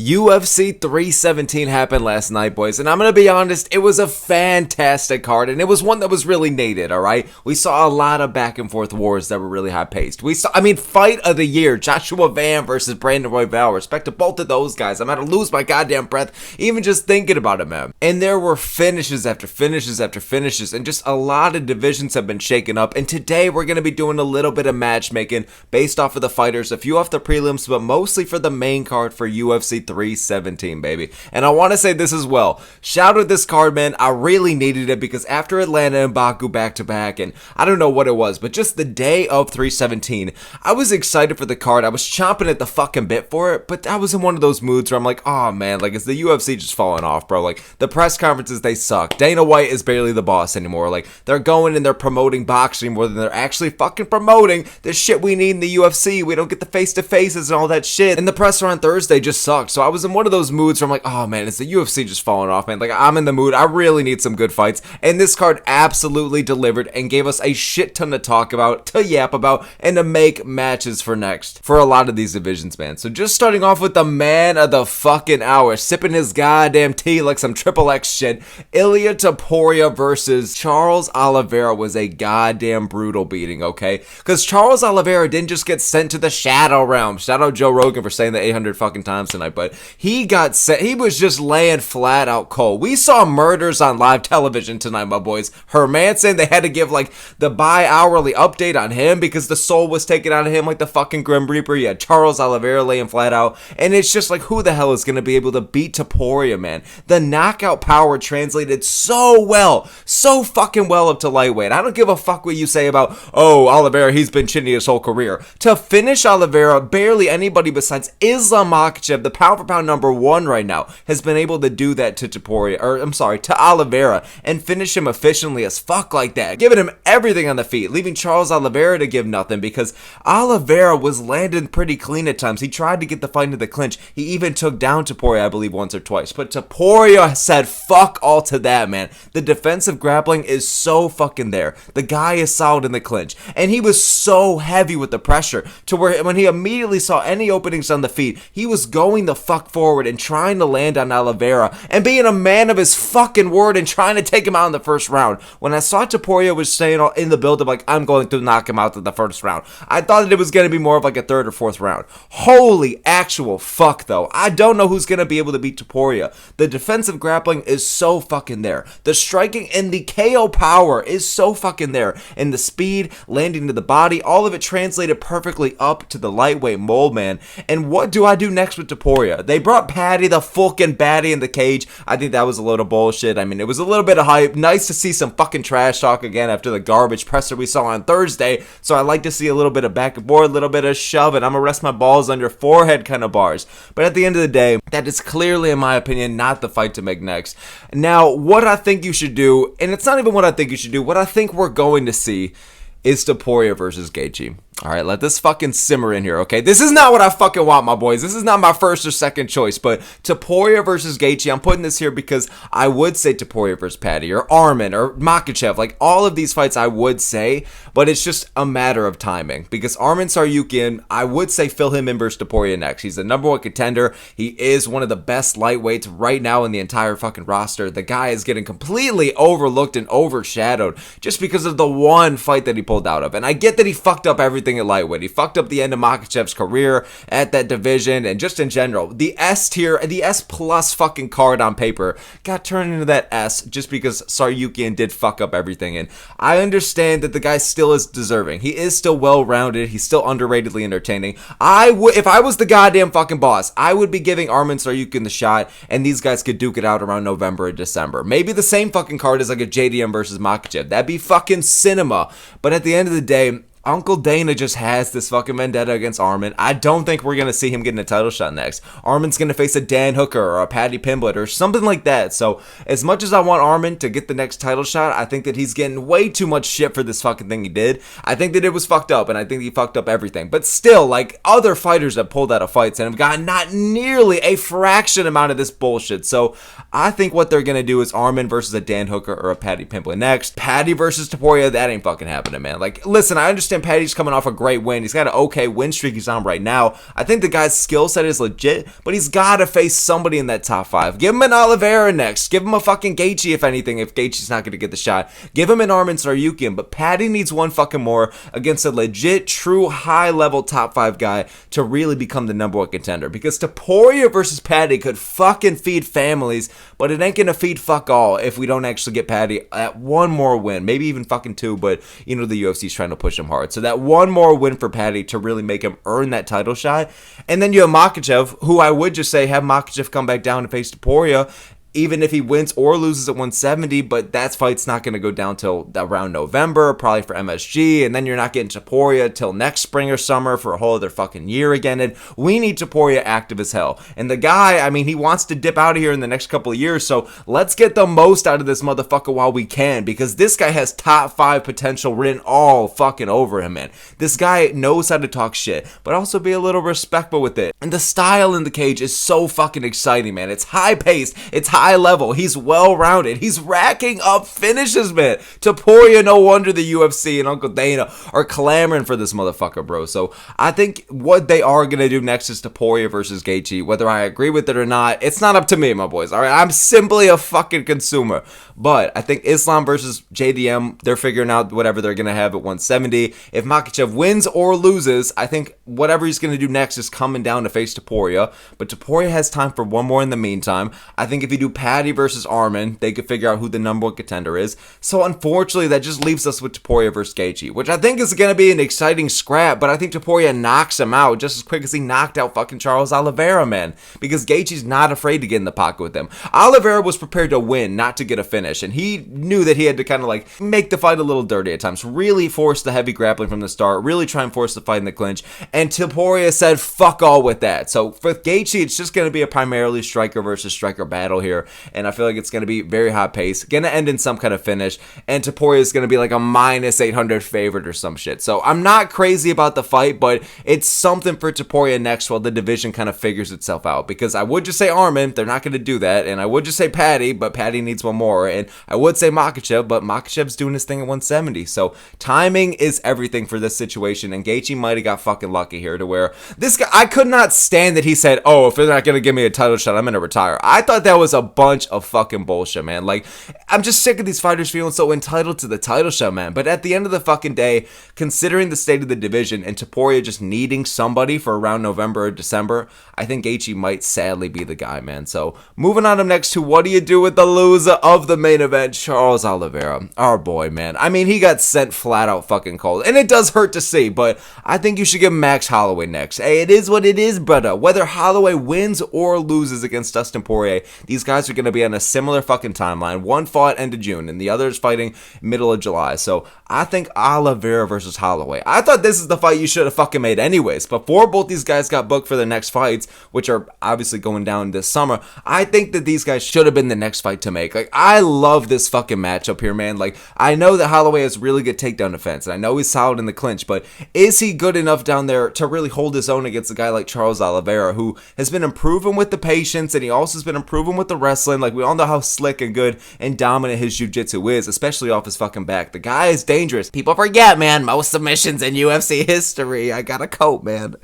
UFC 317 happened last night, boys, and I'm gonna be honest, it was a fantastic card, and it was one that was really needed, alright? We saw a lot of back and forth wars that were really high-paced. Fight of the year, Joshua Van versus Brandon Royval. Respect to both of those guys. I'm gonna lose my goddamn breath even just thinking about it, man. And there were finishes after finishes after finishes, and just a lot of divisions have been shaken up, and today we're gonna be doing a little bit of matchmaking based off of the fighters, a few off the prelims, but mostly for the main card for UFC 317, baby. And I want to say this as well. Shout out this card, man. I really needed it because after Atlanta and Baku back to back, and I don't know what it was, but just the day of 317, I was excited for the card. I was chomping at the fucking bit for it, but I was in one of those moods where I'm like, oh man, like, is the UFC just falling off, bro? Like, the press conferences, they suck. Dana White is barely the boss anymore. Like, they're going and they're promoting boxing more than they're actually fucking promoting the shit we need in the UFC. We don't get the face-to-faces and all that shit. And the presser on Thursday just sucked. So I was in one of those moods where I'm like, oh man, is the UFC just falling off, man? Like, I'm in the mood. I really need some good fights. And this card absolutely delivered and gave us a shit ton to talk about, to yap about, and to make matches for next for a lot of these divisions, man. So just starting off with the man of the fucking hour, sipping his goddamn tea like some Triple X shit. Ilia Topuria versus Charles Oliveira was a goddamn brutal beating, okay? Because Charles Oliveira didn't just get sent to the Shadow Realm. Shout out Joe Rogan for saying that 800 fucking times tonight, but he got sent. He was just laying flat out cold. We saw murders on live television tonight, my boys. Hermanson, they had to give like the bi-hourly update on him because the soul was taken out of him like the fucking Grim Reaper. Yeah, Charles Oliveira laying flat out, and it's just like, who the hell is going to be able to beat Topuria, man? The knockout power translated so well, so fucking well up to lightweight. I don't give a fuck what you say about, oh, Oliveira, he's been chinny his whole career. To finish Oliveira, barely anybody besides Islam Makhachev, the pound for pound number one right now, has been able to do that to Topuria, or I'm sorry, to Oliveira, and finish him efficiently as fuck like that, giving him everything on the feet, leaving Charles Oliveira to give nothing because Oliveira was landing pretty clean at times. He tried to get the fight into the clinch. He even took down Topuria, I believe, once or twice, but Topuria said fuck all to that, man. The defensive grappling is so fucking there. The guy is solid in the clinch, and he was so heavy with the pressure to where when he immediately saw any openings on the feet, he was going the fuck forward and trying to land on Oliveira and being a man of his fucking word and trying to take him out in the first round. When I saw Topuria was saying in the build-up, like, I'm going to knock him out in the first round, I thought that it was going to be more of like a third or fourth round. Holy actual fuck, though. I don't know who's going to be able to beat Topuria. The defensive grappling is so fucking there. The striking and the KO power is so fucking there. And the speed, landing to the body, all of it translated perfectly up to the lightweight mold, man. And what do I do next with Topuria? They brought Patty the fucking baddie in the cage. I think that was a load of bullshit. I mean, it was a little bit of hype. Nice to see some fucking trash talk again after the garbage presser we saw on Thursday. So I like to see a little bit of back and forth, a little bit of shove, and I'm gonna rest my balls on your forehead kind of bars. But at the end of the day, that is clearly, in my opinion, not the fight to make next. Now, what I think you should do, and it's not even what I think you should do, what I think we're going to see is Topuria versus Gaethje. Alright, let this fucking simmer in here, okay? This is not what I fucking want, my boys. This is not my first or second choice, but Topuria versus Gaethje, I'm putting this here because I would say Topuria versus Patty, or Arman, or Makhachev. Like, all of these fights I would say, but it's just a matter of timing. Because Arman Tsarukyan, I would say fill him in versus Topuria next. He's the number one contender. He is one of the best lightweights right now in the entire fucking roster. The guy is getting completely overlooked and overshadowed just because of the one fight that he pulled out of. And I get that he fucked up everything at lightweight. He fucked up the end of Makhachev's career at that division and just in general. The S tier, the S plus fucking card on paper got turned into that S just because Tsarukyan did fuck up everything. And I understand that the guy still is deserving. He is still well-rounded. He's still underratedly entertaining. If I was the goddamn fucking boss, I would be giving Arman Tsarukyan the shot and these guys could duke it out around November or December. Maybe the same fucking card as like a JDM versus Makhachev. That'd be fucking cinema. But at the end of the day, Uncle Dana just has this fucking vendetta against Arman. I don't think we're going to see him getting a title shot next. Arman's going to face a Dan Hooker or a Paddy Pimblett or something like that. So as much as I want Arman to get the next title shot, I think that he's getting way too much shit for this fucking thing he did. I think that it was fucked up, and I think he fucked up everything. But still, like, other fighters have pulled out of fights and have gotten not nearly a fraction amount of this bullshit. So I think what they're going to do is Arman versus a Dan Hooker or a Paddy Pimblett next. Paddy versus Topuria, that ain't fucking happening, man. Like, listen, I understand understand Paddy's coming off a great win. He's got an okay win streak he's on right now. I think the guy's skill set is legit, but he's got to face somebody in that top 5. Give him an Oliveira next. Give him a fucking Gaethje, if anything, if Gaethje's not going to get the shot. Give him an Arman Tsarukyan, but Paddy needs one fucking more against a legit, true, high-level top 5 guy to really become the number 1 contender. Because Topuria versus Paddy could fucking feed families, but it ain't going to feed fuck all if we don't actually get Paddy at one more win. Maybe even fucking 2, but you know the UFC's trying to push him hard. So that one more win for Paddy to really make him earn that title shot. And then you have Makhachev, who I would just say have Makhachev come back down and face Topuria, even if he wins or loses at 170, but that fight's not going to go down till around November, probably for MSG, and then you're not getting Topuria till next spring or summer for a whole other fucking year again, and we need Topuria active as hell. And the guy, I mean, he wants to dip out of here in the next couple of years, so let's get the most out of this motherfucker while we can, because this guy has top 5 potential written all fucking over him, man. This guy knows how to talk shit, but also be a little respectful with it. And the style in the cage is so fucking exciting, man. It's high-paced, it's high level, he's well-rounded, he's racking up finishes, man. Topuria, no wonder the UFC and Uncle Dana are clamoring for this motherfucker, bro. So I think what they are gonna do next is Topuria versus Gaethje. Whether I agree with it or not, it's not up to me, my boys. All right, I'm simply a fucking consumer. But I think Islam versus JDM, they're figuring out whatever they're gonna have at 170. If Makhachev wins or loses, I think whatever he's gonna do next is coming down to face Topuria. But Topuria has time for one more in the meantime. I think if you do Paddy versus Arman, they could figure out who the number 1 contender is. So unfortunately, that just leaves us with Topuria versus Gaethje, which I think is going to be an exciting scrap, but I think Topuria knocks him out just as quick as he knocked out fucking Charles Oliveira, man, because Gaethje's not afraid to get in the pocket with him. Oliveira was prepared to win, not to get a finish, and he knew that he had to kind of like make the fight a little dirty at times, really force the heavy grappling from the start, really try and force the fight in the clinch, and Topuria said fuck all with that. So for Gaethje, it's just going to be a primarily striker versus striker battle here, and I feel like it's going to be very high pace, going to end in some kind of finish, and Topuria is going to be like a minus 800 favorite or some shit. So I'm not crazy about the fight, but it's something for Topuria next while the division kind of figures itself out, because I would just say Arman, they're not going to do that, and I would just say Paddy, but Paddy needs one more, and I would say Makhachev, but Makhachev's doing his thing at 170. So timing is everything for this situation, and Gaethje might have got fucking lucky here to where this guy, I could not stand that he said, oh, if they're not going to give me a title shot, I'm going to retire. I thought that was a bunch of fucking bullshit, man. Like, I'm just sick of these fighters feeling so entitled to the title shot, man. But at the end of the fucking day, considering the state of the division and Topuria just needing somebody for around November or December, I think Gaethje might sadly be the guy, man. So moving on up next to what do you do with the loser of the main event, Charles Oliveira, our boy, man. I mean, he got sent flat out fucking cold, and it does hurt to see, but I think you should give Max Holloway next. Hey, it is what it is, brother. Whether Holloway wins or loses against Dustin Poirier, these guys are going to be on a similar fucking timeline. One fought end of June, and the other is fighting middle of July. So I think Oliveira versus Holloway. I thought this is the fight you should have fucking made anyways. Before both these guys got booked for their next fights, which are obviously going down this summer, I think that these guys should have been the next fight to make. Like, I love this fucking matchup here, man. Like, I know that Holloway has really good takedown defense, and I know he's solid in the clinch, but is he good enough down there to really hold his own against a guy like Charles Oliveira, who has been improving with the patience, and he also has been improving with the wrestling. Like, we all know how slick and good and dominant his jiu-jitsu is, especially off his fucking back. The guy is dangerous. People forget, man, most submissions in UFC history. I got a coat, man.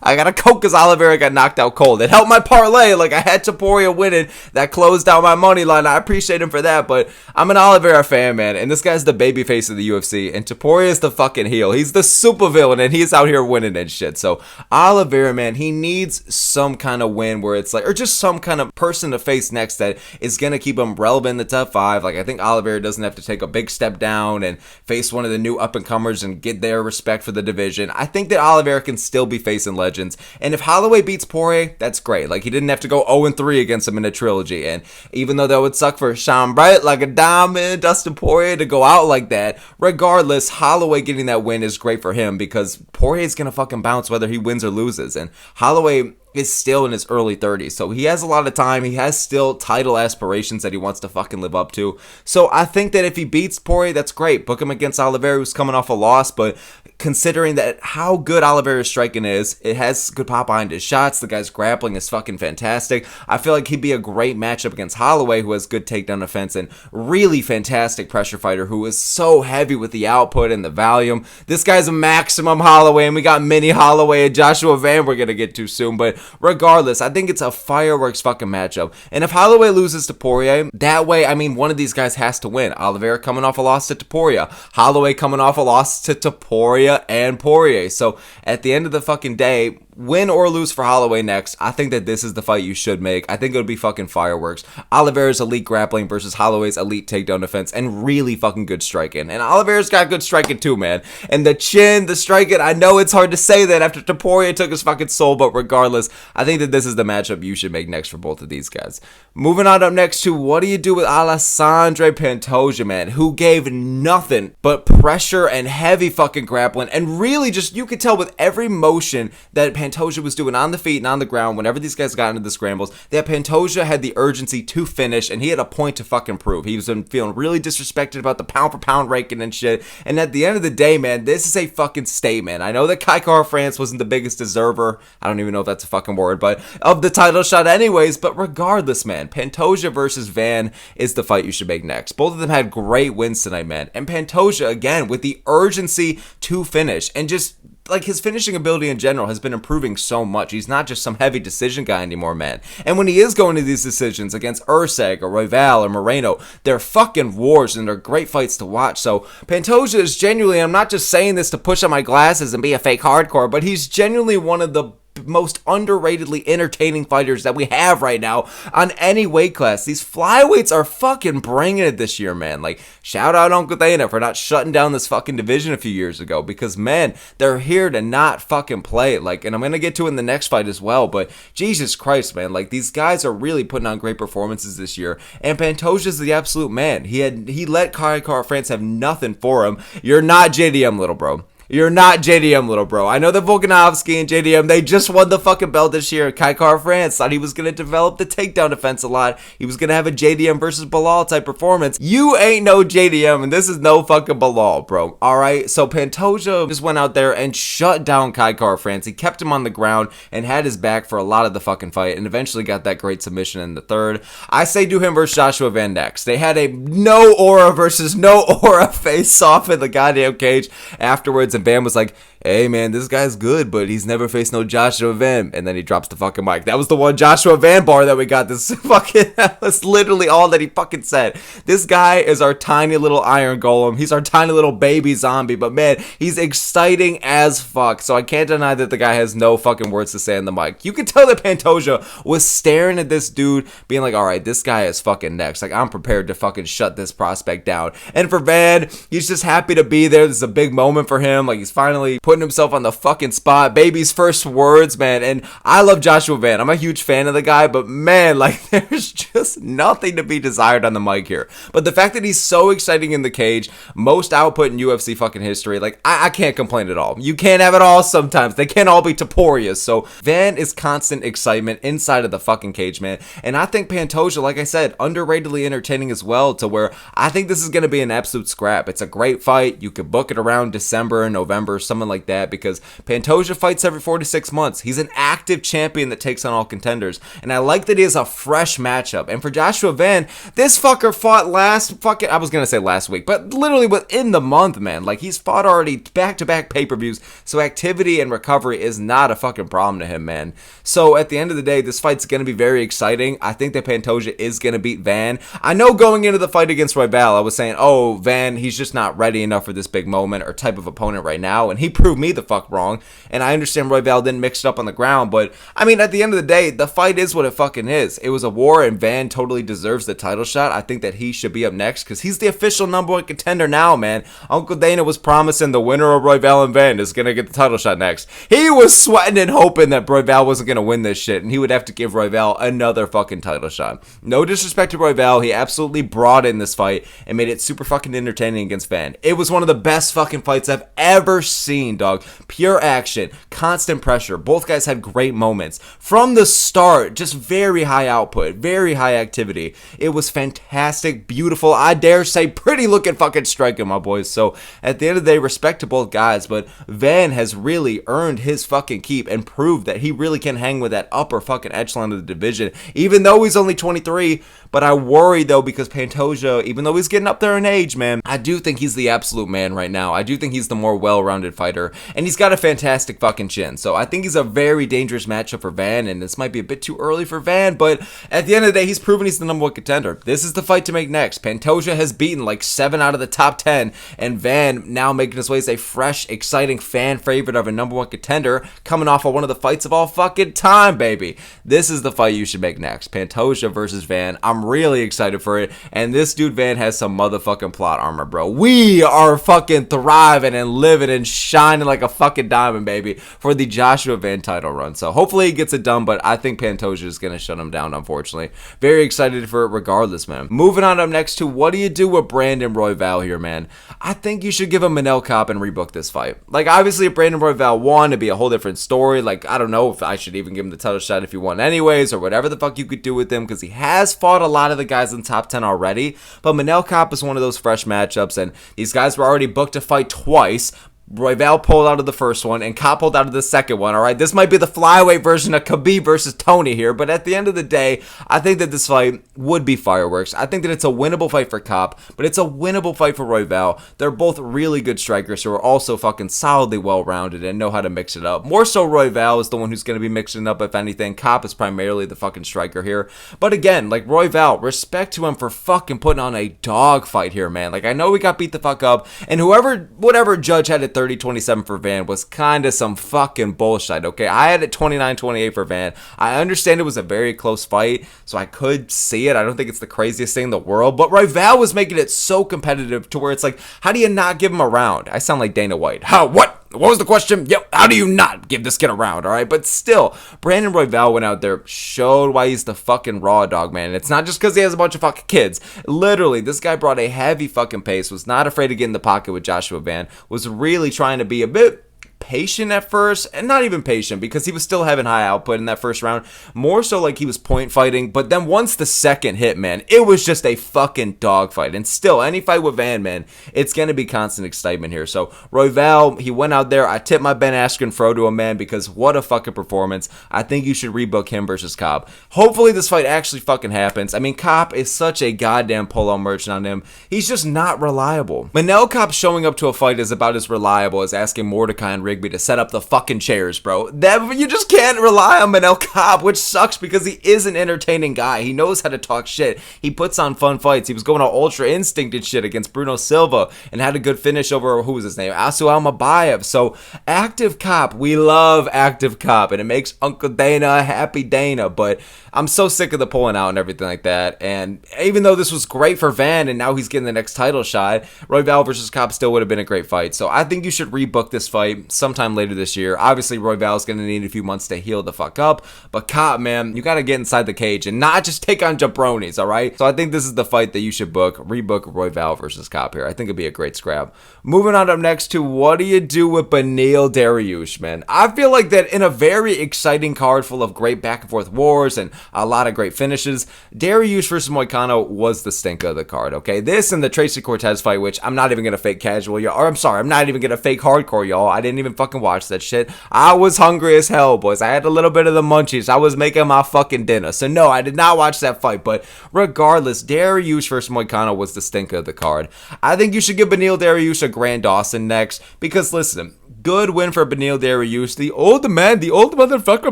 I got a coat because Oliveira got knocked out cold. It helped my parlay. Like, I had Topuria winning. That closed out my money line. I appreciate him for that, but I'm an Oliveira fan, man. And this guy's the baby face of the UFC. And Topuria is the fucking heel. He's the supervillain, and he's out here winning and shit. So, Oliveira, man, he needs some kind of win where it's like, or just some kind of person to face next that is going to keep him relevant in the top 5. Like, I think Oliveira doesn't have to take a big step down and face one of the new up-and-comers and get their respect for the division. I think that Oliveira can still be facing legends. And if Holloway beats Poirier, that's great. Like, he didn't have to go 0-3 against him in a trilogy. And even though that would suck for Sean Bright, like a diamond, Dustin Poirier to go out like that, regardless, Holloway getting that win is great for him because Poirier's going to fucking bounce whether he wins or loses. And Holloway, is still in his early 30s. So he has a lot of time. He has still title aspirations that he wants to fucking live up to. So I think that if he beats Poirier, that's great. Book him against Oliveira, who's coming off a loss. But considering that how good Oliveira's striking is, it has good pop behind his shots. The guy's grappling is fucking fantastic. I feel like he'd be a great matchup against Holloway, who has good takedown defense and really fantastic pressure fighter, who is so heavy with the output and the volume. This guy's a maximum Holloway, and we got mini Holloway and Joshua Van we're going to get to soon. But regardless, I think it's a fireworks fucking matchup. And if Holloway loses to Poirier, that way, I mean, one of these guys has to win. Oliveira coming off a loss to Topuria. Holloway coming off a loss to Topuria and Poirier. So at the end of the fucking day, win or lose for Holloway next, I think that this is the fight you should make. I think it would be fucking fireworks. Oliveira's elite grappling versus Holloway's elite takedown defense and really fucking good striking. And Oliveira's got good striking too, man. And the chin, the striking, I know it's hard to say that after Topuria took his fucking soul, but regardless, I think that this is the matchup you should make next for both of these guys. Moving on up next to what do you do with Alessandro Pantoja, man, who gave nothing but pressure and heavy fucking grappling, and really just, you could tell with every motion that Pantoja was doing on the feet and on the ground whenever these guys got into the scrambles, that Pantoja had the urgency to finish, and he had a point to fucking prove. He was feeling really disrespected about the pound for pound ranking and shit, and at the end of the day, man, this is a fucking statement. I know that Kai France wasn't the biggest deserver, I don't even know if that's a fucking word, but of the title shot anyways, but regardless, man, Pantoja versus Van is the fight you should make next. Both of them had great wins tonight, man, and Pantoja, again, with the urgency to finish, and just like his finishing ability in general has been improving so much. He's not just some heavy decision guy anymore, man. And when he is going to these decisions against Ursag or Royval or Moreno, they're fucking wars and they're great fights to watch. So Pantoja is genuinely, I'm not just saying this to push on my glasses and be a fake hardcore, but he's genuinely one of the most underratedly entertaining fighters that we have right now on any weight class. These flyweights are fucking bringing it this year, man. Like, shout out Uncle Dana for not shutting down this fucking division a few years ago, because, man, they're here to not fucking play. Like, and I'm gonna get to it in the next fight as well, but Jesus Christ, man, like, these guys are really putting on great performances this year, and Pantoja's the absolute man. He let Kai France have nothing for him. You're not JDM, little bro. You're not JDM, little bro. I know that Volkanovski and JDM, they just won the fucking belt this year. Kai France thought he was going to develop the takedown defense a lot. He was going to have a JDM versus Bilal type performance. You ain't no JDM, and this is no fucking Bilal, bro. All right? So Pantoja just went out there and shut down Kai France. He kept him on the ground and had his back for a lot of the fucking fight, and eventually got that great submission in the third. I say do him versus Joshua Van next. They had a no aura versus no aura face-off in the goddamn cage afterwards, and Van was like, hey man, this guy's good, but he's never faced no Joshua Van. And then he drops the fucking mic. That was the one Joshua Van bar that we got. That was literally all that he fucking said. This guy is our tiny little iron golem. He's our tiny little baby zombie, but man, he's exciting as fuck. So I can't deny that the guy has no fucking words to say on the mic. You could tell that Pantoja was staring at this dude, being like, all right, this guy is fucking next. Like, I'm prepared to fucking shut this prospect down. And for Van, he's just happy to be there. This is a big moment for him. Like, he's finally putting himself on the fucking spot. Baby's first words, man. And I love Joshua Van. I'm a huge fan of the guy, but man, like, there's just nothing to be desired on the mic here. But the fact that he's so exciting in the cage, most output in UFC fucking history, like, I can't complain at all. You can't have it all sometimes. They can't all be Topurias. So Van is constant excitement inside of the fucking cage, man. And I think Pantoja, like I said, underratedly entertaining as well, to where I think this is going to be an absolute scrap. It's a great fight. You could book it around December, November, something like that, because Pantoja fights every 4 to 6 months. He's an active champion that takes on all contenders, and I like that he has a fresh matchup. And for Joshua Van, this fucker fought I was gonna say last week, but literally within the month, man. Like, he's fought already back-to-back pay-per-views, so activity and recovery is not a fucking problem to him, man. So at the end of the day, this fight's gonna be very exciting. I think that Pantoja is gonna beat Van. I know going into the fight against Royval, I was saying, oh, Van, he's just not ready enough for this big moment or type of opponent right now, and he proved me the fuck wrong. And I understand Royval didn't mix it up on the ground, but I mean, at the end of the day, the fight is what it fucking is. It was a war, and Van totally deserves the title shot. I think that he should be up next because he's the official #1 contender now, man. Uncle Dana was promising the winner of Royval and Van is gonna get the title shot next. He was sweating and hoping that Royval wasn't gonna win this shit, and he would have to give Royval another fucking title shot. No disrespect to Royval, he absolutely brought in this fight and made it super fucking entertaining against Van. It was one of the best fucking fights I've ever seen, dog. Pure action, constant pressure. Both guys had great moments. From the start, just very high output, very high activity. It was fantastic, beautiful, I dare say pretty looking fucking striking, my boys. So at the end of the day, respect to both guys, but Van has really earned his fucking keep and proved that he really can hang with that upper fucking echelon of the division, even though he's only 23. But I worry though, because Pantoja, even though he's getting up there in age, man, I do think he's the absolute man right now. I do think he's the more well-rounded fighter, and he's got a fantastic fucking chin. So I think he's a very dangerous matchup for Van, and this might be a bit too early for Van, but at the end of the day, he's proven he's the number one contender. This is the fight to make next. Pantoja has beaten like 7 out of the top 10, and Van now making his way as a fresh, exciting fan favorite of a number one contender, coming off of one of the fights of all fucking time, baby. This is the fight you should make next. Pantoja versus Van. I'm really excited for it, and this dude Van has some motherfucking plot armor, bro. We are fucking thriving and living and shining like a fucking diamond, baby, for the Joshua Van title run. So hopefully he gets it done, but I think Pantoja is going to shut him down, unfortunately. Very excited for it regardless, man. Moving on up next to what do you do with Brandon Royval here, man? I think you should give him Manel Cop and rebook this fight. Like, obviously, if Brandon Royval won, it'd be a whole different story. Like, I don't know if I should even give him the title shot if he won anyways, or whatever the fuck you could do with him, because he has fought a lot of the guys in the top 10 already. But Manel Cop is one of those fresh matchups, and these guys were already booked to fight twice. Royval pulled out of the first one, and Cop pulled out of the second one, alright? This might be the flyweight version of Khabib versus Tony here, but at the end of the day, I think that this fight would be fireworks. I think that it's a winnable fight for Cop, but it's a winnable fight for Royval. They're both really good strikers who are also fucking solidly well-rounded and know how to mix it up. More so, Royval is the one who's going to be mixing it up, if anything. Cop is primarily the fucking striker here. But again, like, Royval, respect to him for fucking putting on a dog fight here, man. Like, I know we got beat the fuck up, and whatever judge had it 30-27 for Van was kind of some fucking bullshit, okay? I had it 29-28 for Van. I understand it was a very close fight, so I could see it. I don't think it's the craziest thing in the world, but Royval was making it so competitive to where it's like, how do you not give him a round? I sound like Dana White. How? What was the question? Yep. How do you not give this kid a round, all right? But still, Brandon Royval went out there, showed why he's the fucking raw dog, man. And it's not just because he has a bunch of fucking kids. Literally, this guy brought a heavy fucking pace, was not afraid to get in the pocket with Joshua Van, was really trying to be a bit patient at first, and not even patient because he was still having high output in that first round, more so like he was point fighting. But then once the second hit, man, it was just a fucking dogfight. And still, any fight with Van, man, it's gonna be constant excitement here. So Royval, he went out there, I tipped my Ben Askren throw to him, man, because what a fucking performance. I think you should rebook him versus Cop. Hopefully this fight actually fucking happens. I mean, Cop is such a goddamn pull-out merchant on him. He's just not reliable. Manel Cop showing up to a fight is about as reliable as asking Mordecai and Rigby to set up the fucking chairs, bro. That you just can't rely on Manel Cop, which sucks because he is an entertaining guy. He knows how to talk shit. He puts on fun fights. He was going on Ultra Instinct and shit against Bruno Silva and had a good finish over, who was his name? Asu Almabayev. So, active Cop. We love active Cop, and it makes Uncle Dana a happy Dana, but I'm so sick of the pulling out and everything like that. And even though this was great for Van and now he's getting the next title shot, Royval versus Cop still would have been a great fight. So I think you should rebook this fight sometime later this year. Obviously, Royval's going to need a few months to heal the fuck up. But Cop, man, you got to get inside the cage and not just take on jabronis, all right? So I think this is the fight that you should rebook Royval versus Cop here. I think it'd be a great scrap. Moving on up next to what do you do with Beneil Dariush, man? I feel like that in a very exciting card full of great back and forth wars and a lot of great finishes, Dariush versus Moicano was the stink of the card, okay? This and the Tracy Cortez fight, which I'm not even going to fake casual, y'all. Or I'm sorry, I'm not even going to fake hardcore, y'all. I didn't even fucking watch that shit. I was hungry as hell, boys. I had a little bit of the munchies. I was making my fucking dinner. So no, I did not watch that fight. But regardless, Dariush versus Moicano was the stink of the card. I think you should give Beneil Dariush a Grand Dawson next. Because listen, good win for Beneil Dariush. The old motherfucker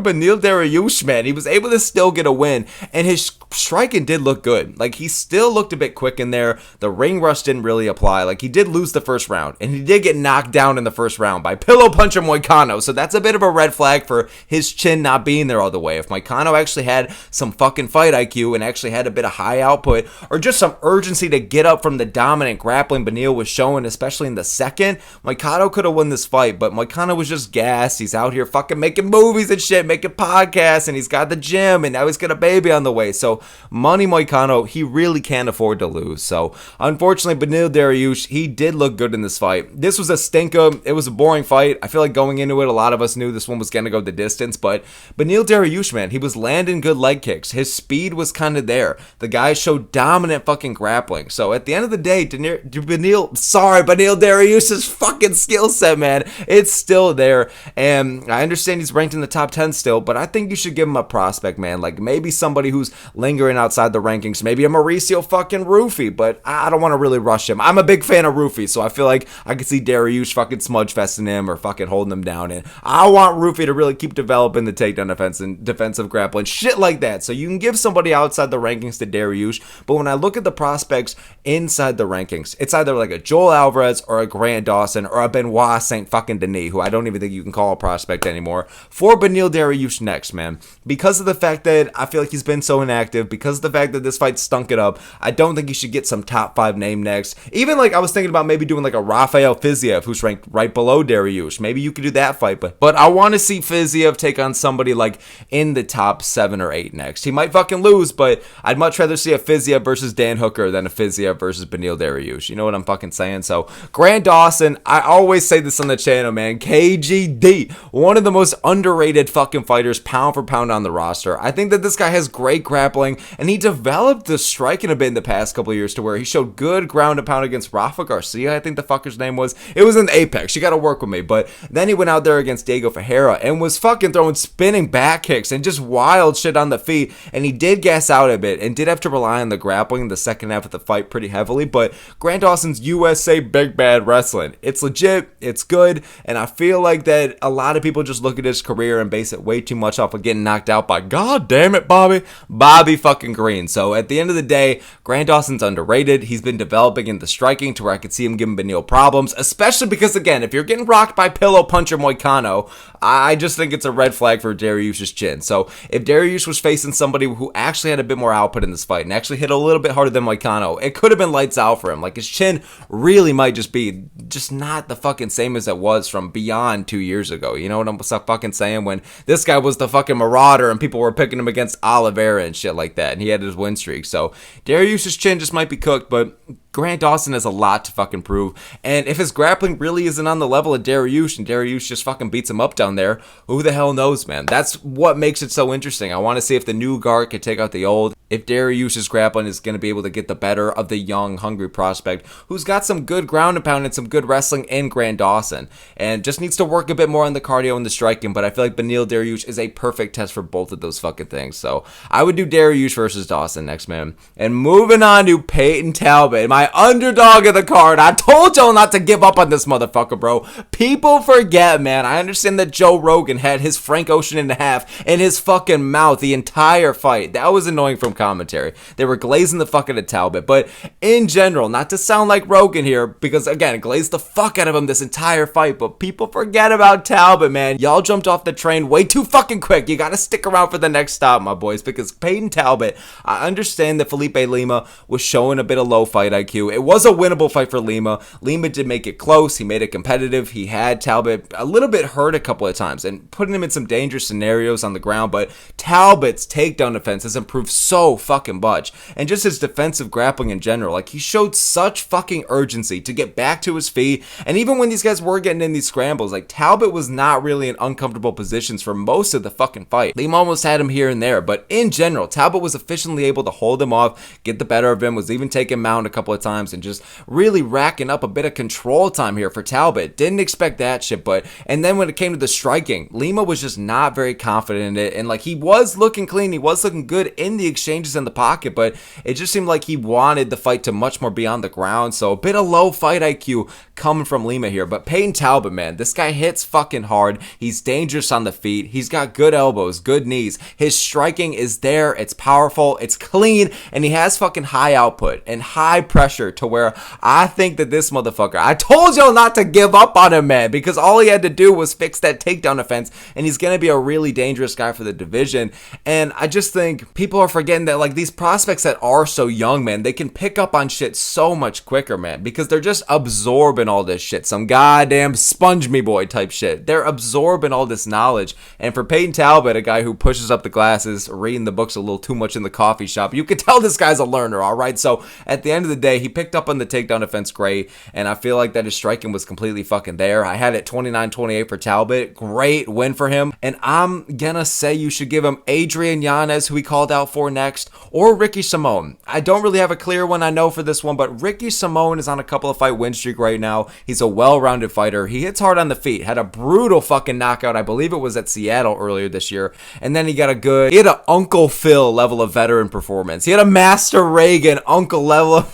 Beneil Dariush, man. He was able to still get a win. And his striking did look good. Like, he still looked a bit quick in there. The ring rush didn't really apply. Like, he did lose the first round. And he did get knocked down in the first round by Pillow Puncher Moicano. So that's a bit of a red flag for his chin not being there all the way. If Moicano actually had some fucking fight IQ and actually had a bit of high output or just some urgency to get up from the dominant grappling Beneil was showing, especially in the second, Moicano could have won this fight. fight, but Moicano was just gassed. He's out here fucking making movies and shit, making podcasts, and he's got the gym, and now he's got a baby on the way. So money Moicano, he really can't afford to lose. So unfortunately, Beneil Dariush, he did look good in this fight. This was a stinker. It was a boring fight. I feel like going into it, a lot of us knew this one was going to go the distance, but Beneil Dariush, man, he was landing good leg kicks. His speed was kind of there. The guy showed dominant fucking grappling. So at the end of the day, Beneil Dariush's fucking skill set, man, it's still there. And I understand he's ranked in the top 10 still, but I think you should give him a prospect, man. Like maybe somebody who's lingering outside the rankings, maybe a Mauricio fucking Rufy, but I don't want to really rush him. I'm a big fan of Rufy, so I feel like I could see Dariush fucking smudge festing him or fucking holding him down. And I want Rufy to really keep developing the takedown defense and defensive grappling, shit like that. So you can give somebody outside the rankings to Dariush, but when I look at the prospects inside the rankings, it's either like a Joel Alvarez or a Grant Dawson or a Benoit Saint fucking Denis, who I don't even think you can call a prospect anymore, for Beneil Dariush next, man. Because of the fact that I feel like he's been so inactive, because of the fact that this fight stunk it up, I don't think he should get some top 5 name next. Even like I was thinking about maybe doing like a Rafael Fiziev, who's ranked right below Dariush. Maybe you could do that fight, but I want to see Fiziev take on somebody like in the top 7 or 8 next. He might fucking lose, but I'd much rather see a Fiziev versus Dan Hooker than a Fiziev versus Beneil Dariush. You know what I'm fucking saying? So Grant Dawson, I always say this on the channel, man. KGD, one of the most underrated fucking fighters pound for pound on the roster. I think that this guy has great grappling, and he developed the striking a bit in the past couple of years to where he showed good ground and pound against Rafa Garcia, I think the fucker's name was. It was in the Apex. You got to work with me. But then he went out there against Diego Ferreira and was fucking throwing spinning back kicks and just wild shit on the feet. And he did gas out a bit and did have to rely on the grappling in the second half of the fight pretty heavily. But Grant Dawson's USA Big Bad Wrestling, it's legit, it's good, and I feel like that a lot of people just look at his career and base it way too much off of getting knocked out by, god damn it, Bobby fucking Green. So at the end of the day, Grant Dawson's underrated. He's been developing in the striking to where I could see him giving Beneil problems, especially because, again, if you're getting rocked by Pillow Puncher Moicano, I just think it's a red flag for Dariush's chin. So if Dariush was facing somebody who actually had a bit more output in this fight and actually hit a little bit harder than Moicano, it could have been lights out for him. Like, his chin really might just be just not the fucking same as it was from beyond 2 years ago. You know what I'm fucking saying? When this guy was the fucking marauder and people were picking him against Oliveira and shit like that, and he had his win streak. So Dariush's chin just might be cooked, but Grant Dawson has a lot to fucking prove. And if his grappling really isn't on the level of Dariush and Dariush just fucking beats him up down there, who the hell knows, man? That's what makes it so interesting. I want to see if the new guard can take out the old, if Dariush's grappling is going to be able to get the better of the young, hungry prospect who's got some good ground and pound and some good wrestling in Grant Dawson, and just needs to work a bit more on the cardio and the striking. But I feel like Beneil Dariush is a perfect test for both of those fucking things. So I would do Dariush versus Dawson next, man. And moving on to Peyton Talbott, my underdog of the card. I told y'all not to give up on this motherfucker, bro. People forget, man. I understand that Joe Rogan had his Frank Ocean in half in his fucking mouth the entire fight. That was annoying from commentary. They were glazing the fuck out of Talbott. But in general, not to sound like Rogan here, because again, it glazed the fuck out of him this entire fight, but people forget about Talbott, man. Y'all jumped off the train way too fucking quick. You gotta stick around for the next stop, my boys, because Peyton Talbott, I understand that Felipe Lima was showing a bit of low fight IQ. It was a winnable fight for Lima. Lima did make it close. He made it competitive. He had Talbott a little bit hurt a couple of times and putting him in some dangerous scenarios on the ground, but Talbott's takedown defense has improved so fucking much, and just his defensive grappling in general. Like, he showed such fucking urgency to get back to his feet, and even when these guys were getting in these scrambles, like, Talbott was not really in uncomfortable positions for most of the fucking fight. Lima almost had him here and there, but in general, Talbott was efficiently able to hold him off, get the better of him, was even taking Mount a couple of times, and just really racking up a bit of control time here for Talbott. Didn't expect that shit, and then when it came to the striking, Lima was just not very confident in it, and like, he was looking clean, he was looking good in the exchanges in the pocket, but it just seemed like he wanted the fight to much more be on the ground. So a bit of low fight IQ coming from Lima here. But Peyton Talbott, man, this guy hits fucking hard. He's dangerous on the feet. He's got good elbows, good knees. His striking is there. It's powerful. It's clean. And he has fucking high output and high pressure pressure to where I think that this motherfucker, I told y'all not to give up on him, man, because all he had to do was fix that takedown defense, and he's going to be a really dangerous guy for the division. And I just think people are forgetting that, like, these prospects that are so young, man, they can pick up on shit so much quicker, man, because they're just absorbing all this shit. Some goddamn sponge me boy type shit. They're absorbing all this knowledge. And for Peyton Talbott, a guy who pushes up the glasses, reading the books a little too much in the coffee shop, you can tell this guy's a learner, all right? So at the end of the day, he picked up on the takedown defense great, and I feel like that his striking was completely fucking there. I had it 29-28 for Talbott. Great win for him. And I'm gonna say you should give him Adrian Yanez, who he called out for next, or Ricky Simón. I don't really have a clear one I know for this one, but Ricky Simón is on a couple of fight win streak right now. He's a well-rounded fighter. He hits hard on the feet. Had a brutal fucking knockout. I believe it was at Seattle earlier this year. And then he had an Uncle Phil level of veteran performance. He had a Master Reagan Uncle level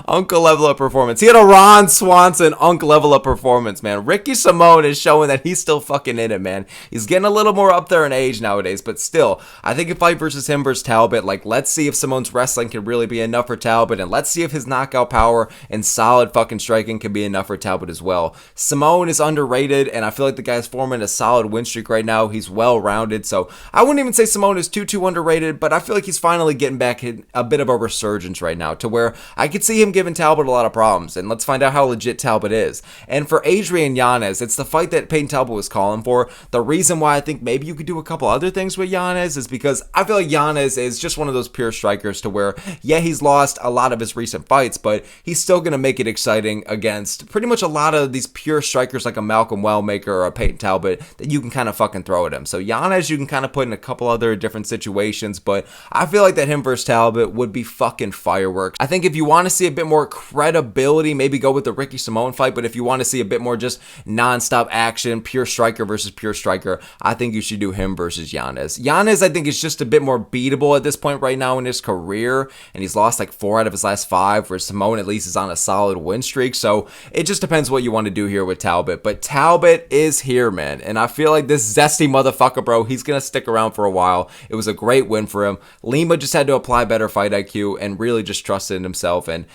of performance. He had a Ron Swanson level of performance, man. Ricky Simón is showing that he's still fucking in it, man. He's getting a little more up there in age nowadays, but still, I think a fight versus him versus Talbot, like, let's see if Simón's wrestling can really be enough for Talbot, and let's see if his knockout power and solid fucking striking can be enough for Talbot as well. Simón is underrated, and I feel like the guy's forming a solid win streak right now. He's well-rounded, so I wouldn't even say Simón is too underrated, but I feel like he's finally getting back in a bit of a resurgence right now, to where I could see him giving Talbot a lot of problems, and let's find out how legit Talbot is. And for Adrian Yanez, it's the fight that Peyton Talbot was calling for. The reason why I think maybe you could do a couple other things with Yanez is because I feel like Yanez is just one of those pure strikers to where, yeah, he's lost a lot of his recent fights, but he's still going to make it exciting against pretty much a lot of these pure strikers like a Malcolm Wellmaker or a Peyton Talbot that you can kind of fucking throw at him. So Yanez you can kind of put in a couple other different situations, but I feel like that him versus Talbot would be fucking fireworks. I think if you want to see a bit more credibility, maybe go with the Ricky Simón fight, but if you want to see a bit more just non-stop action, pure striker versus pure striker, I think you should do him versus Yanez. Yanez, I think, is just a bit more beatable at this point right now in his career, and he's lost like 4 out of his last 5, where Simón at least is on a solid win streak, so it just depends what you want to do here with Talbot. But Talbot is here, man, and I feel like this zesty motherfucker, bro, he's going to stick around for a while. It was a great win for him. Lima just had to apply better fight IQ and really just trusted in himself, and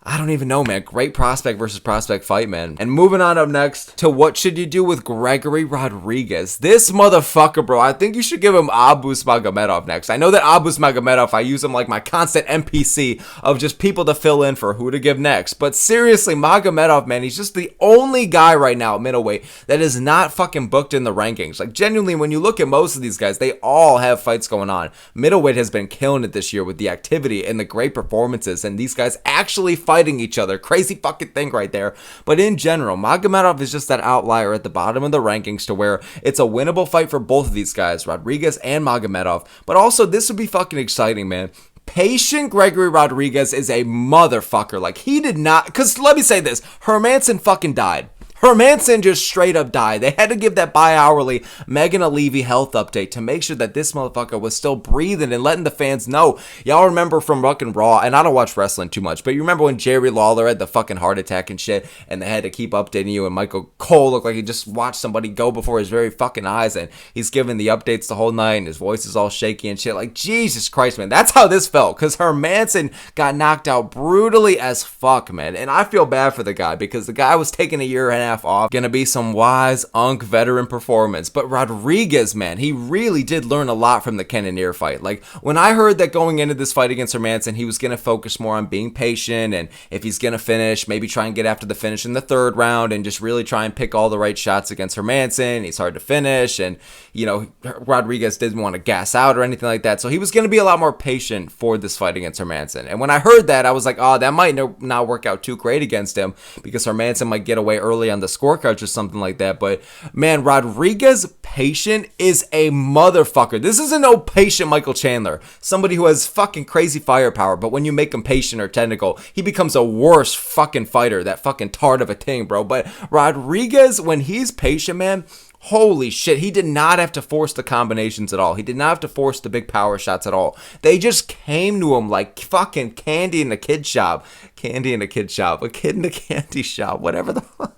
I don't even know, man. Great prospect versus prospect fight, man. And moving on up next to what should you do with Gregory Rodrigues. This motherfucker, bro. I think you should give him Abus Magomedov next. I know that Abus Magomedov, I use him like my constant NPC of just people to fill in for who to give next. But seriously, Magomedov, man, he's just the only guy right now at middleweight that is not fucking booked in the rankings. Like, genuinely, when you look at most of these guys, they all have fights going on. Middleweight has been killing it this year with the activity and the great performances, and these guys actually fighting each other. Crazy fucking thing right there. But in general, Magomedov is just that outlier at the bottom of the rankings to where it's a winnable fight for both of these guys, Rodrigues and Magomedov. But also, this would be fucking exciting, man. Patient Gregory Rodrigues is a motherfucker. Like, he did not, because let me say this, Hermansson fucking died. Hermansson just straight up died. They had to give that bi-hourly Megan Levy health update to make sure that this motherfucker was still breathing and letting the fans know. Y'all remember from fucking Raw, and I don't watch wrestling too much, but you remember when Jerry Lawler had the fucking heart attack and shit, and they had to keep updating you, and Michael Cole looked like he just watched somebody go before his very fucking eyes, and he's giving the updates the whole night, and his voice is all shaky and shit. Like, Jesus Christ, man. That's how this felt, because Hermansson got knocked out brutally as fuck, man, and I feel bad for the guy, because the guy was taking a year and a half off. Gonna be some wise veteran performance. But Rodrigues, man, he really did learn a lot from the Cannonier fight. Like, when I heard that going into this fight against Hermansson, he was gonna focus more on being patient, and if he's gonna finish, maybe try and get after the finish in the 3rd round and just really try and pick all the right shots against Hermansson. He's hard to finish, and you know, Rodrigues didn't want to gas out or anything like that, so he was gonna be a lot more patient for this fight against Hermansson. And when I heard that, I was like, oh, that might not work out too great against him, because Hermansson might get away early on the scorecards or something like that. But man, Rodrigues patient is a motherfucker. This isn't no patient Michael Chandler, somebody who has fucking crazy firepower, but when you make him patient or technical, he becomes a worse fucking fighter, that fucking tart of a thing, bro. But Rodrigues, when he's patient, man, holy shit, he did not have to force the combinations at all. He did not have to force the big power shots at all. They just came to him like fucking candy in a kid shop. Candy in a kid shop. A kid in a candy shop. Whatever the fuck.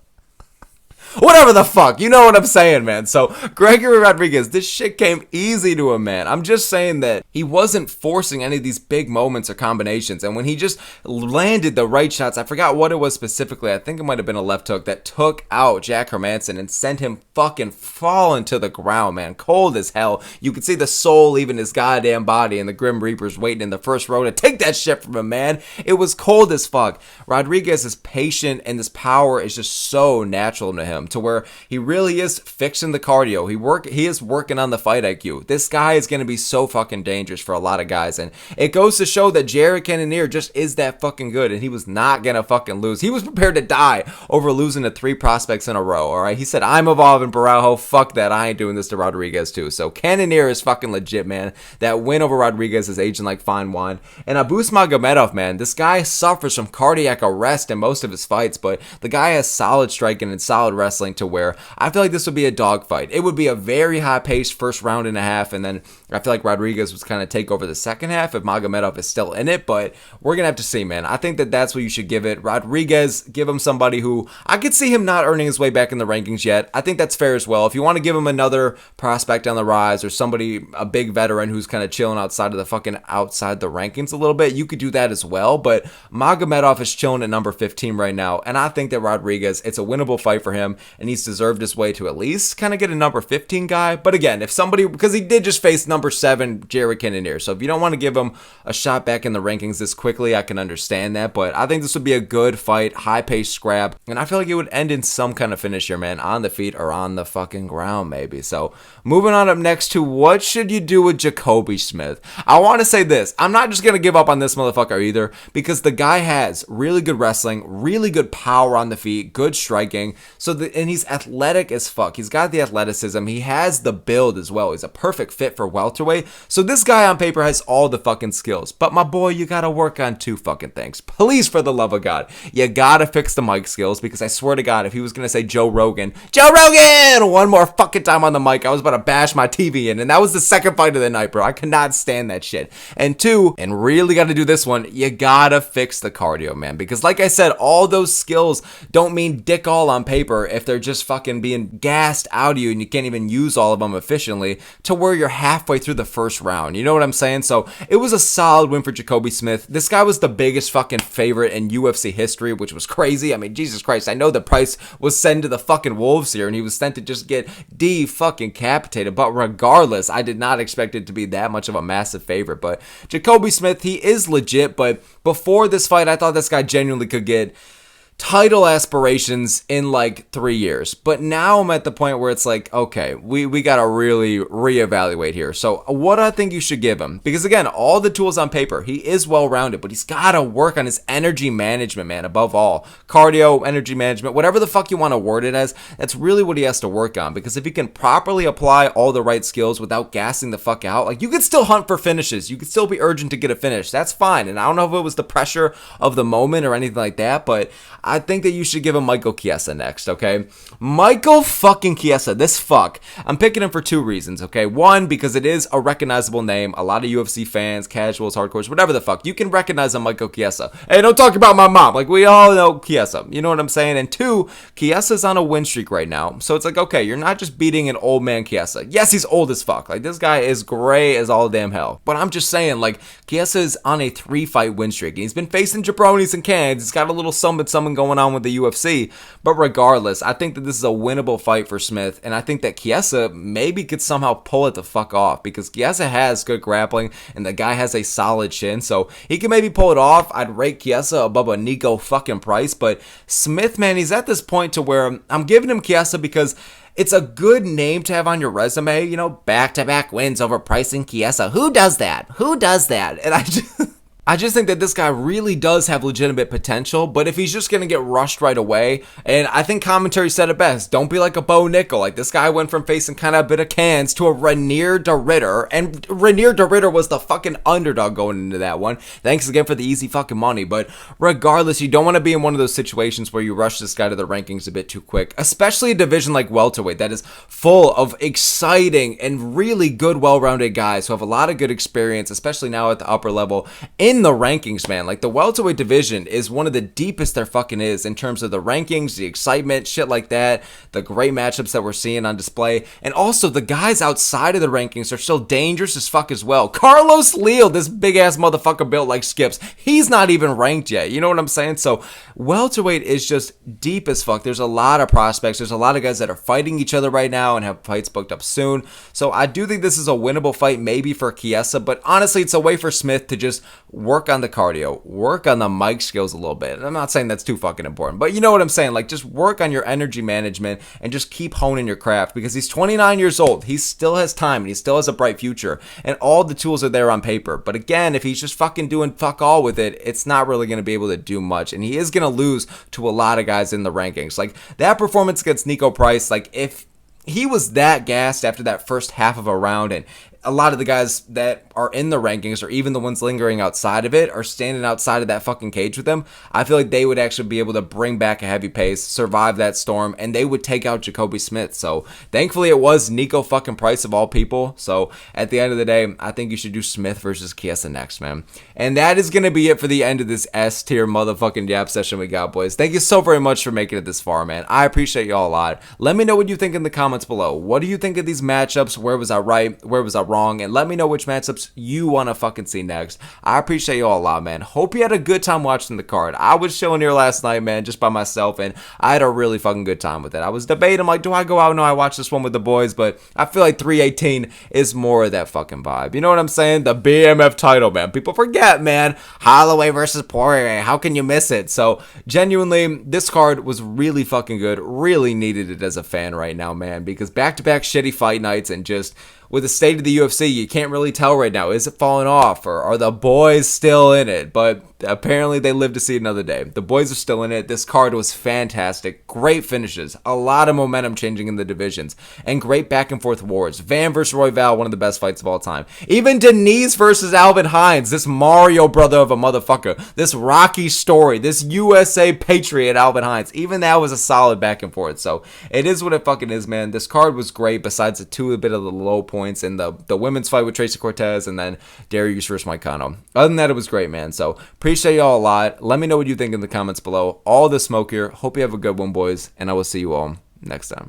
Whatever the fuck, you know what I'm saying, man. So Gregory Rodrigues, this shit came easy to him, man. I'm just saying that he wasn't forcing any of these big moments or combinations, and when he just landed the right shots, I forgot what it was specifically, I think it might have been a left hook that took out Jack Hermansson and sent him fucking falling to the ground, man. Cold as hell. You could see the soul leaving his goddamn body, and the Grim Reapers waiting in the first row to take that shit from him, man. It was cold as fuck. Rodrigues is patient, and this power is just so natural to him, to where he really is fixing the cardio. He is working on the fight IQ. This guy is going to be so fucking dangerous for a lot of guys, and it goes to show that Jared Cannonier just is that fucking good, and he was not going to fucking lose. He was prepared to die over losing to 3 prospects in a row, alright? He said, I'm evolving Barajo, fuck that, I ain't doing this to Rodrigues too. So Cannonier is fucking legit, man. That win over Rodrigues is aging like fine wine. And Abus Magomedov, man, this guy suffers from cardiac arrest in most of his fights, but the guy has solid striking and solid wrestling, to where I feel like this would be a dogfight. It would be a very high-paced first round and a half, and then I feel like Rodrigues was kind of take over the second half if Magomedov is still in it, but we're going to have to see, man. I think that that's what you should give it. Rodrigues, give him somebody who I could see him not earning his way back in the rankings yet. I think that's fair as well. If you want to give him another prospect on the rise, or somebody, a big veteran who's kind of chilling outside the rankings a little bit, you could do that as well, but Magomedov is chilling at number 15 right now, and I think that Rodrigues, it's a winnable fight for him, and he's deserved his way to at least kind of get a number 15 guy. But again, if somebody, because he did just face number 7 Jared Cannonier, so if you don't want to give him a shot back in the rankings this quickly, I can understand that, but I think this would be a good fight, high-paced scrap, and I feel like it would end in some kind of finish here, man, on the feet or on the fucking ground maybe. So moving on up next to what should you do with Jacoby Smith? I want to say this, I'm not just going to give up on this motherfucker either, because the guy has really good wrestling, really good power on the feet, good striking, and he's athletic as fuck. He's got the athleticism, he has the build as well, he's a perfect fit for welterweight, so this guy on paper has all the fucking skills. But my boy, you gotta work on 2 fucking things. Please, for the love of God, you gotta fix the mic skills, because I swear to God, if he was gonna say Joe Rogan one more fucking time on the mic, I was about to bash my TV in, and that was the second fight of the night, bro. I could not stand that shit. And 2, and really gotta do this one, you gotta fix the cardio, man, because like I said, all those skills don't mean dick all on paper if they're just fucking being gassed out of you and you can't even use all of them efficiently, to where you're halfway through the first round. You know what I'm saying? So it was a solid win for Jacoby Smith. This guy was the biggest fucking favorite in UFC history, which was crazy. I mean, Jesus Christ, I know the price was sent to the fucking wolves here, and he was sent to just get fucking capitated, but regardless, I did not expect it to be that much of a massive favorite. But Jacoby Smith, he is legit, but before this fight, I thought this guy genuinely could get title aspirations in like 3 years, but now I'm at the point where it's like, okay, we gotta really reevaluate here. So what I think you should give him, because again, all the tools on paper, he is well-rounded, but he's gotta work on his energy management, man. Above all, cardio, energy management, whatever the fuck you want to word it as, that's really what he has to work on. Because if he can properly apply all the right skills without gassing the fuck out, like, you could still hunt for finishes, you could still be urgent to get a finish, that's fine. And I don't know if it was the pressure of the moment or anything like that, but I think that you should give him Michael Chiesa next, okay? Michael fucking Chiesa, this fuck. I'm picking him for 2 reasons, okay? 1, because it is a recognizable name. A lot of UFC fans, casuals, hardcores, whatever the fuck, you can recognize a Michael Chiesa. Hey, don't talk about my mom. Like, we all know Chiesa. You know what I'm saying? And 2, Chiesa's on a win streak right now. So it's like, okay, you're not just beating an old man Chiesa. Yes, he's old as fuck. Like, this guy is gray as all damn hell. But I'm just saying, like, Chiesa is on a 3-fight win streak. And he's been facing jabronis and cans. He's got a little something going on with the UFC, but regardless, I think that this is a winnable fight for Smith, and I think that Chiesa maybe could somehow pull it the fuck off, because Chiesa has good grappling, and the guy has a solid chin, so he can maybe pull it off. I'd rate Chiesa above a Nico fucking Price, but Smith, man, he's at this point to where I'm giving him Chiesa because it's a good name to have on your resume, you know, back-to-back wins over Price and Chiesa. Who does that? And I just think that this guy really does have legitimate potential, but if he's just going to get rushed right away, and I think commentary said it best, don't be like a Bo Nickel. Like, this guy went from facing kind of a bit of cans to a Ranier de Ritter, and Ranier de Ritter was the fucking underdog going into that one. Thanks again for the easy fucking money, but regardless, you don't want to be in one of those situations where you rush this guy to the rankings a bit too quick, especially a division like welterweight that is full of exciting and really good, well-rounded guys who have a lot of good experience, especially now at the upper level in in the rankings, man. Like, the welterweight division is one of the deepest there fucking is in terms of the rankings, the excitement, shit like that, the great matchups that we're seeing on display, and also the guys outside of the rankings are still dangerous as fuck as well. Carlos Leal, this big ass motherfucker built like Skips, he's not even ranked yet. You know what I'm saying? So welterweight is just deep as fuck. There's a lot of prospects. There's a lot of guys that are fighting each other right now and have fights booked up soon. So I do think this is a winnable fight, maybe for Chiesa, but honestly, it's a way for Smith to just work on the cardio, work on the mic skills a little bit. And I'm not saying that's too fucking important, but you know what I'm saying? Like, just work on your energy management and just keep honing your craft, because he's 29 years old. He still has time and he still has a bright future, and all the tools are there on paper. But again, if he's just fucking doing fuck all with it, it's not really going to be able to do much, and he is going to lose to a lot of guys in the rankings. Like, that performance against Nico Price, like, if he was that gassed after that first half of a round, and a lot of the guys that are in the rankings, or even the ones lingering outside of it, are standing outside of that fucking cage with him, I feel like they would actually be able to bring back a heavy pace, survive that storm, and they would take out Jacoby Smith. So thankfully it was Nico fucking Price of all people. So at the end of the day, I think you should do Smith versus Chiesa next, man. And that is going to be it for the end of this S tier motherfucking Yap session we got, boys. Thank you so very much for making it this far, man. I appreciate y'all a lot. Let me know what you think in the comments below. What do you think of these matchups? Where was I right? Where was I wrong? And let me know which matchups you want to fucking see next. I appreciate you all a lot, man. Hope you had a good time watching the card. I was chilling here last night, man, just by myself, and I had a really fucking good time with it. I was debating, like, do I go out? No, I watch this one with the boys, but I feel like 318 is more of that fucking vibe. You know what I'm saying? The BMF title, man. People forget, man. Holloway versus Poirier. How can you miss it? So, genuinely, this card was really fucking good. Really needed it as a fan right now, man, because back-to-back shitty fight nights, and just with the state of the UFC, you can't really tell right now. Is it falling off, or are the boys still in it? But apparently they live to see another day. The boys are still in it. This card was fantastic. Great finishes. A lot of momentum changing in the divisions. And great back and forth wars. Van versus Royval, one of the best fights of all time. Even Denise versus Alvin Hines. This Mario brother of a motherfucker. This Rocky story. This USA patriot Alvin Hines. Even that was a solid back and forth. So it is what it fucking is, man. This card was great, besides a bit of the low points in the women's fight with Tracy Cortez, and then Dariush versus Moicano. Other than that, it was great, man. So appreciate y'all a lot. Let me know what you think in the comments below. All the smoke here. Hope you have a good one, boys, and I will see you all next time.